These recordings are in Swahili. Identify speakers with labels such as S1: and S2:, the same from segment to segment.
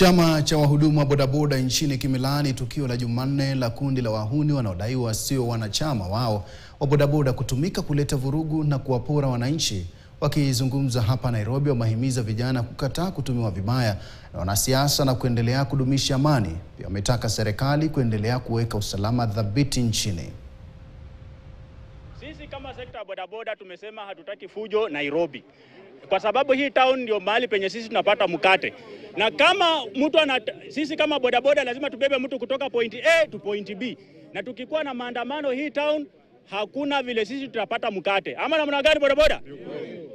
S1: Chama cha wahudumu wa bodaboda nchini kimelaani tukio la Jumanne la kundi la wahuni wanaodaiwa sio wanachama wao wa bodaboda kutumika kuleta vurugu na kuwapora wananchi. Wakizungumza hapa Nairobi, wamehimiza vijana kukataa kutumiwa vibaya na wanasiasa na kuendelea kudumisha amani. Pia wametaka serikali kuendelea kuweka usalama dhabiti nchini.
S2: Sisi kama sekta ya bodaboda tumesema hatutaki fujo Nairobi, kwa sababu hii town ndio mahali penye sisi tunapata mkate. Na kama sisi kama bodaboda lazima tubebe mtu kutoka point A to point B. Na tukikuwa na maandamano hii town, hakuna vile sisi tutapata mkate. Ama namna gani bodaboda?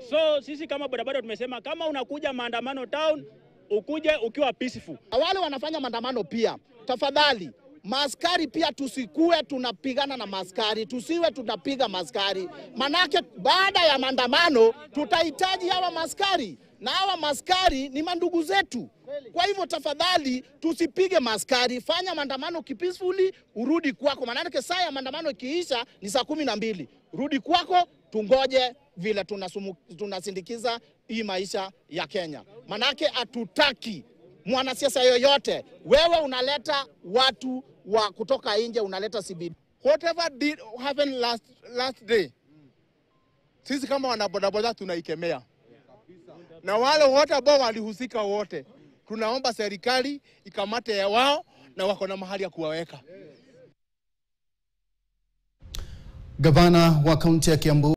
S2: So sisi kama bodaboda tumesema kama unakuja maandamano town, ukuje ukiwa peaceful.
S3: Wale wanafanya maandamano pia, tafadhali maaskari pia tusikue tunapigana na maaskari, tusiwe tunapiga maaskari. Manake baada ya maandamano tutahitaji hawa maaskari, na hawa maaskari ni mandugu zetu. Kwa hivyo tafadhali tusipige maaskari, fanya maandamano kipeacefully, urudi kwako. Manake saa ya maandamano ikiisha ni saa 12. Rudi kwako, tungoje vile tunasindikiza hii maisha ya Kenya. Manake hatutaki mwanasiasa yoyote, wewe unaleta watu wa kutoka nje, unaleta CBD.
S4: Whatever did happen last day, sisi kama wanabodaboda tunaikemea. Na wale wote ambao walihusika wote, tunaomba serikali ikamate ya wao na wako na mahali ya kuwaweka.
S1: Gavana wa kaunti ya Kiambu